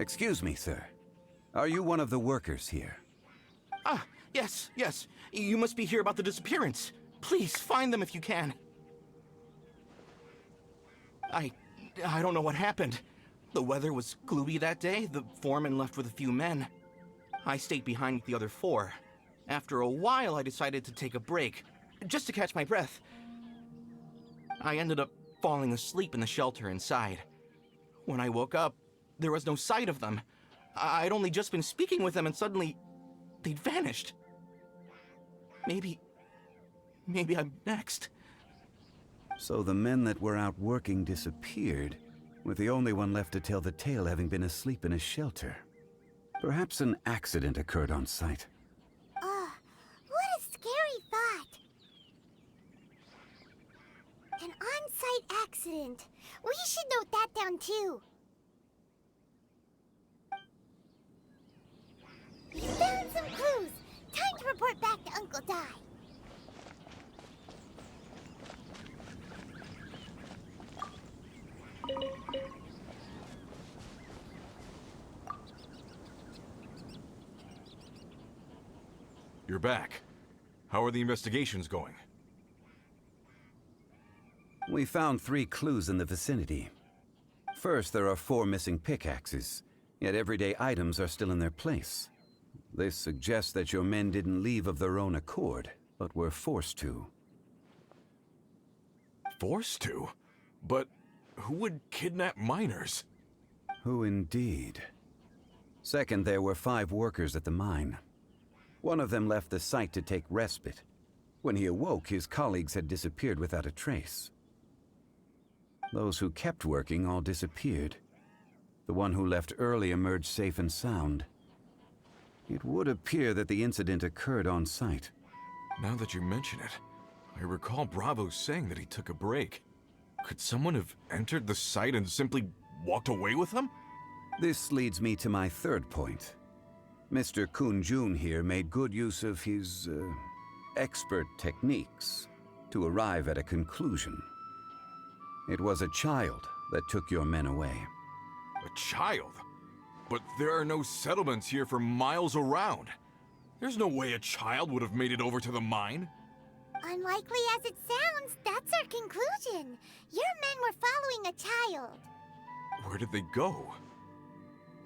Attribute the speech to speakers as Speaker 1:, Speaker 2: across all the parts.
Speaker 1: Excuse me, sir. Are you one of the workers here?
Speaker 2: Ah, yes. You must be here about the disappearance. Please, find them if you can. I don't know what happened. The weather was gloomy that day. The foreman left with a few men. I stayed behind with the other 4. After a while, I decided to take a break, just to catch my breath. I ended up falling asleep in the shelter inside. When I woke up, there was no sight of them. I'd only just been speaking with them and suddenly, they'd vanished. Maybe I'm next.
Speaker 1: So the men that were out working disappeared, with the only one left to tell the tale having been asleep in a shelter. Perhaps an accident occurred on site.
Speaker 3: What a scary thought. An on-site accident. We should note that down too. We found some clues. Time to report back to Uncle Dai.
Speaker 4: You're back. How are the investigations going?
Speaker 1: We found 3 clues in the vicinity. First, there are 4 missing pickaxes, yet everyday items are still in their place. This suggests that your men didn't leave of their own accord, but were forced to.
Speaker 4: Forced to? But who would kidnap miners?
Speaker 1: Who indeed? Second, there were 5 workers at the mine. One of them left the site to take respite. When he awoke, his colleagues had disappeared without a trace. Those who kept working all disappeared. The one who left early emerged safe and sound. It would appear that the incident occurred on site.
Speaker 4: Now that you mention it, I recall Bravo saying that he took a break. Could someone have entered the site and simply walked away with him?
Speaker 1: This leads me to my third point. Mr. Kun-jun here made good use of his, expert techniques to arrive at a conclusion. It was a child that took your men away.
Speaker 4: A child? But there are no settlements here for miles around. There's no way a child would have made it over to the mine.
Speaker 3: Unlikely as it sounds, that's our conclusion. Your men were following a child.
Speaker 4: Where did they go?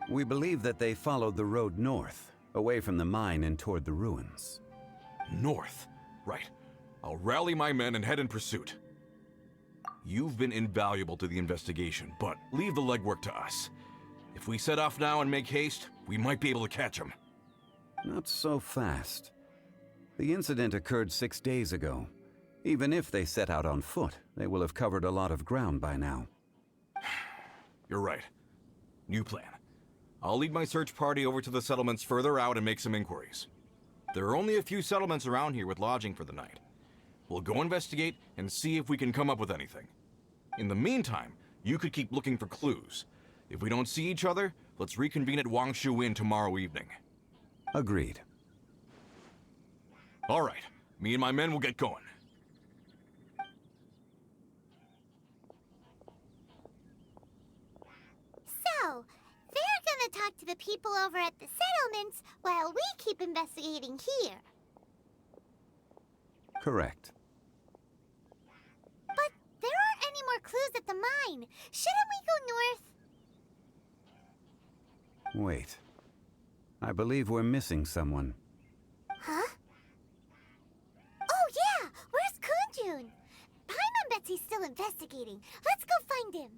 Speaker 1: We believe that they followed the road north, away from the mine and toward the ruins.
Speaker 4: North. Right. I'll rally my men and head in pursuit. You've been invaluable to the investigation, but leave the legwork to us. If we set off now and make haste, we might be able to catch them.
Speaker 1: Not so fast. The incident occurred 6 days ago. Even if they set out on foot, they will have covered a lot of ground by now.
Speaker 4: You're right. New plan. I'll lead my search party over to the settlements further out and make some inquiries. There are only a few settlements around here with lodging for the night. We'll go investigate and see if we can come up with anything. In the meantime, you could keep looking for clues. If we don't see each other, let's reconvene at Wangshu Inn tomorrow evening.
Speaker 1: Agreed.
Speaker 4: All right. Me and my men will get going.
Speaker 3: So, they're gonna talk to the people over at the settlements while we keep investigating here.
Speaker 1: Correct.
Speaker 3: But there aren't any more clues at the mine. Shouldn't we go north?
Speaker 1: Wait. I believe we're missing someone.
Speaker 3: Huh? Oh yeah! Where's Kunjun? Paimon bets he's still investigating. Let's go find him.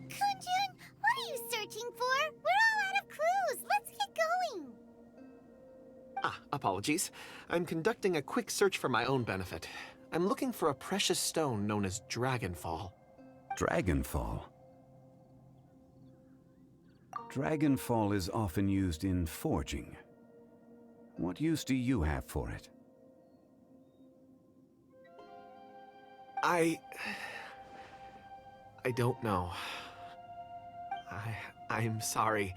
Speaker 3: Kunjun, what are you searching for? We're all out of clues. Let's get going.
Speaker 5: Apologies. I'm conducting a quick search for my own benefit. I'm looking for a precious stone known as Dragonfall.
Speaker 1: Dragonfall? Dragonfall is often used in forging. What use do you have for it?
Speaker 5: I don't know. I'm sorry.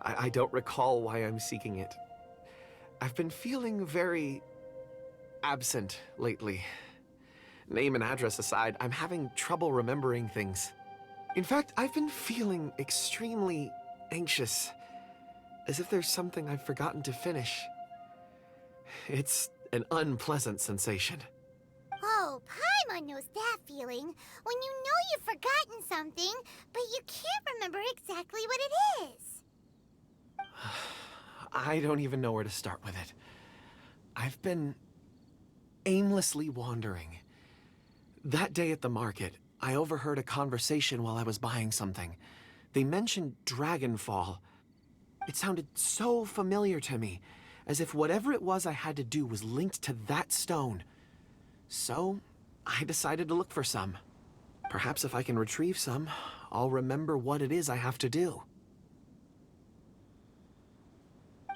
Speaker 5: I don't recall why I'm seeking it. I've been feeling very absent lately. Name and address aside, I'm having trouble remembering things. In fact, I've been feeling extremely anxious, as if there's something I've forgotten to finish. It's an unpleasant sensation.
Speaker 3: Oh, Paimon knows that feeling. When you know you've forgotten something, but you can't remember exactly what it is.
Speaker 5: I don't even know where to start with it. I've been aimlessly wandering. That day at the market, I overheard a conversation while I was buying something. They mentioned Dragonfall. It sounded so familiar to me, as if whatever it was I had to do was linked to that stone. So, I decided to look for some. Perhaps if I can retrieve some, I'll remember what it is I have to do.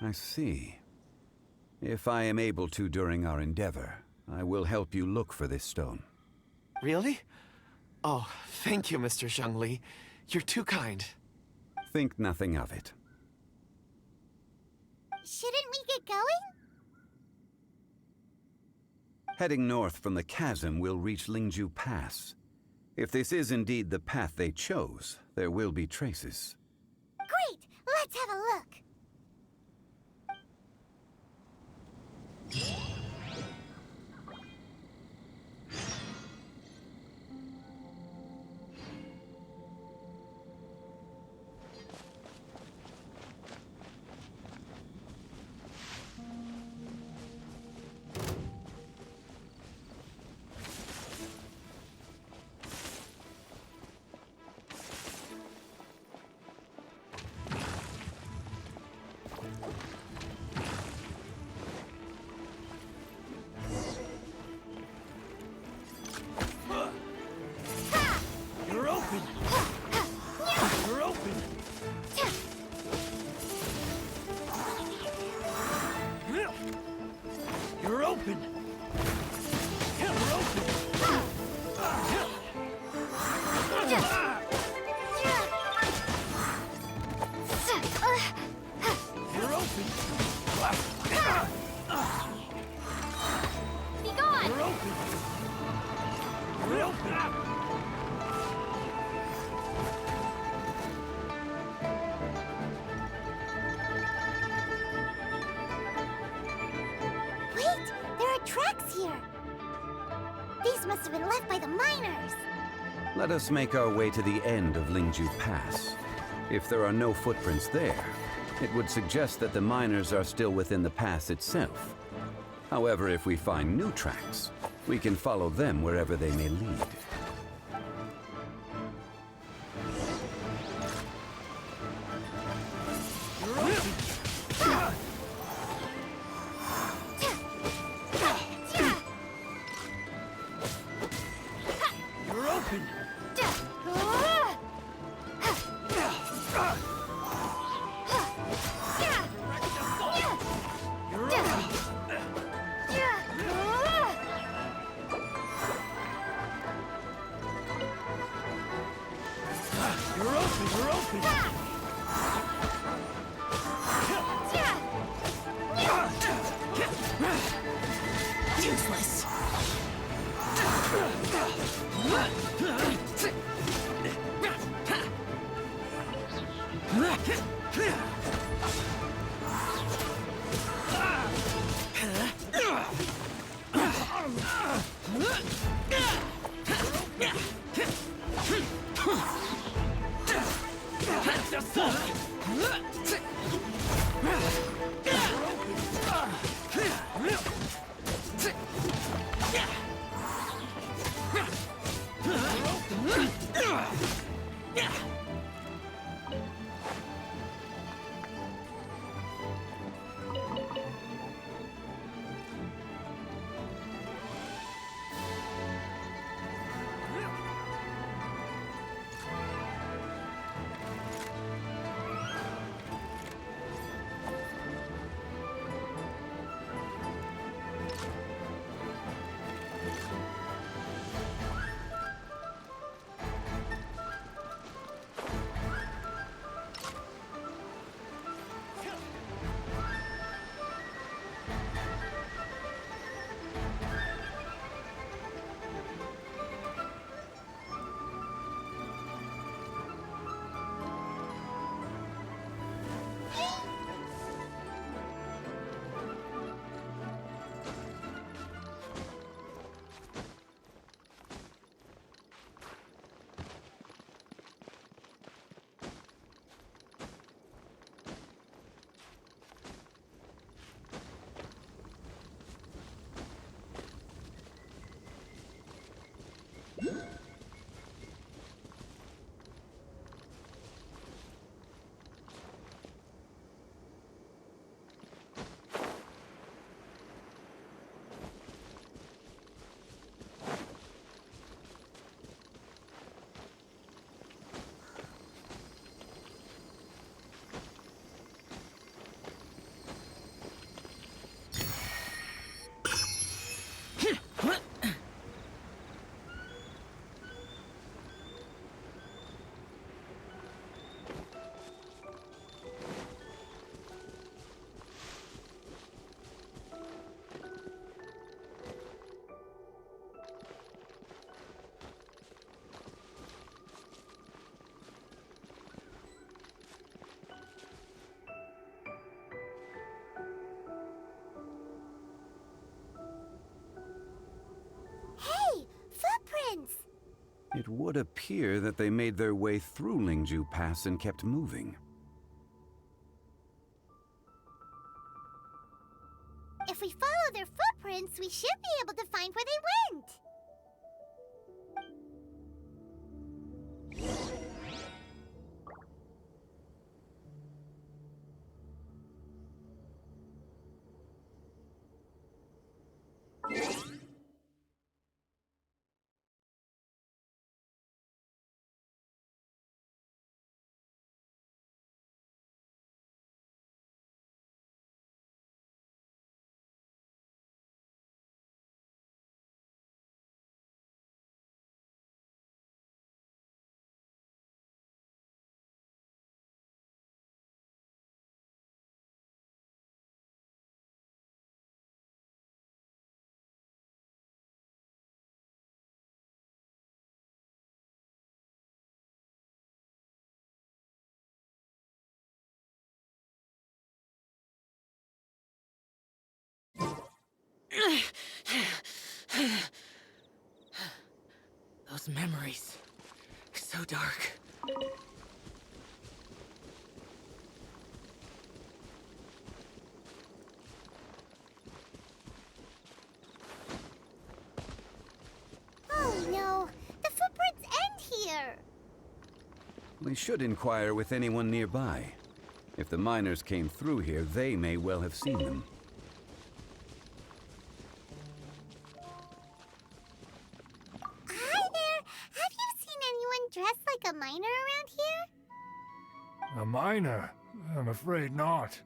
Speaker 1: I see. If I am able to during our endeavor, I will help you look for this stone.
Speaker 5: Really? Oh, thank you, Mr. Zhongli. You're too kind.
Speaker 1: Think nothing of it.
Speaker 3: Shouldn't we get going?
Speaker 1: Heading north from the chasm, we'll reach Lingju Pass. If this is indeed the path they chose, there will be traces.
Speaker 3: Great! Let's have a look.
Speaker 6: You're open! You're open! You're open! You're open! You're open!
Speaker 3: Be gone!
Speaker 6: You're open! You're open!
Speaker 3: Wait! There are tracks here! These must have been left by the miners!
Speaker 1: Let us make our way to the end of Lingju Pass. If there are no footprints there, it would suggest that the miners are still within the pass itself. However, if we find new tracks, we can follow them wherever they may lead.
Speaker 6: You're open! You're open! You're open! You're open! You're open!
Speaker 3: Useless!
Speaker 1: would appear that they made their way through Lingju Pass and kept moving.
Speaker 3: If we follow their footprints, we should be able to find where they went.
Speaker 6: Those memories. So dark.
Speaker 3: Oh no, the footprints end here.
Speaker 1: We should inquire with anyone nearby. If the miners came through here, they may well have seen them.
Speaker 3: Hi there! Have you seen anyone dressed like a miner around here?
Speaker 6: A miner? I'm afraid not.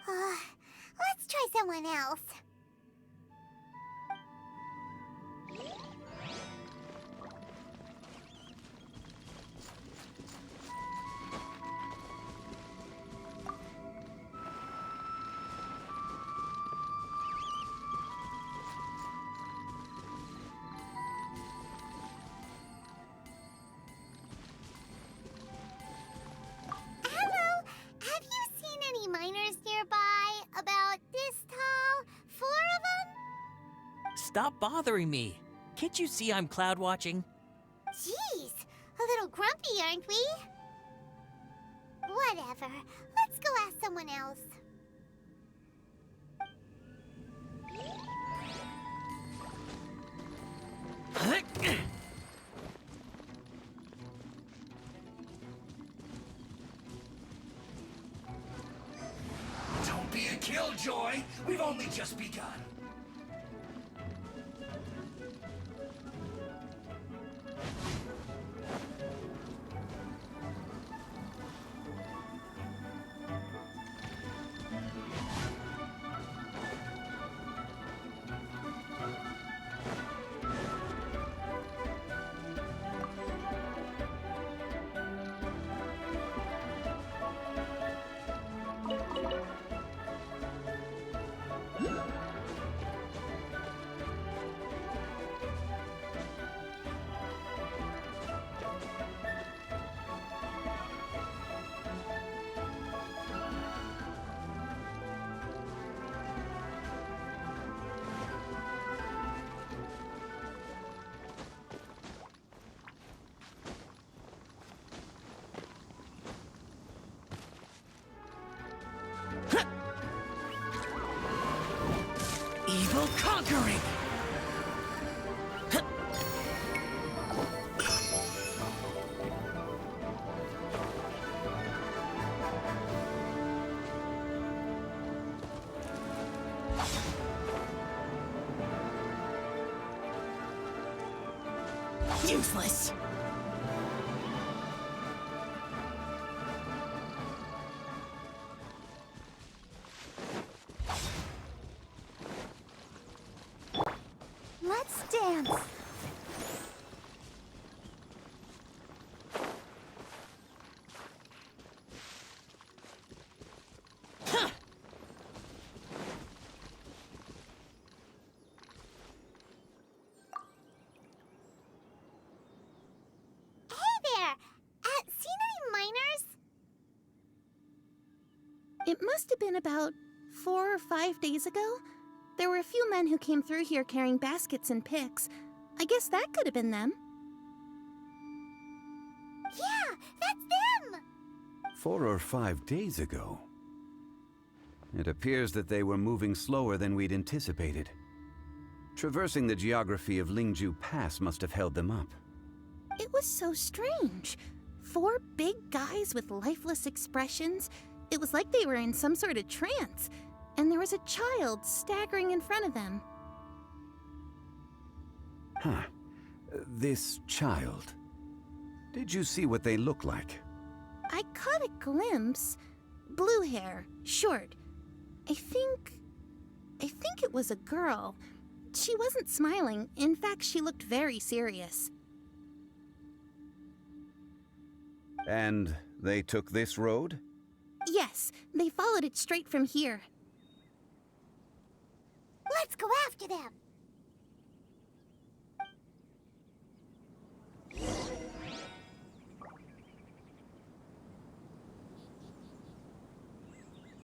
Speaker 3: Let's try someone else. Hello! Have you seen any miners nearby? About this tall? 4 of them?
Speaker 7: Stop bothering me. Can't you see I'm cloud watching?
Speaker 3: Jeez, a little grumpy, aren't we? Whatever. Let's go ask someone else.
Speaker 6: Don't be a killjoy. We've only just begun.
Speaker 7: Evil conquering! Useless!
Speaker 3: Let's dance. Hey there! Seen any miners?
Speaker 8: It must have been about 4 or 5 days ago. There were a few men who came through here carrying baskets and picks. I guess that could have been them.
Speaker 3: That's them!
Speaker 1: 4 or 5 days ago. It appears that they were moving slower than we'd anticipated. Traversing the geography of Lingju Pass must have held them up.
Speaker 8: It was so strange. 4 big guys with lifeless expressions. It was like they were in some sort of trance. And there was a child staggering in front of them.
Speaker 1: Huh. This child. Did you see what they look like?
Speaker 8: I caught a glimpse. Blue hair, short. I think it was a girl. She wasn't smiling. In fact, she looked very serious.
Speaker 1: And they took this road?
Speaker 8: Yes, they followed it straight from here.
Speaker 3: Let's go after them!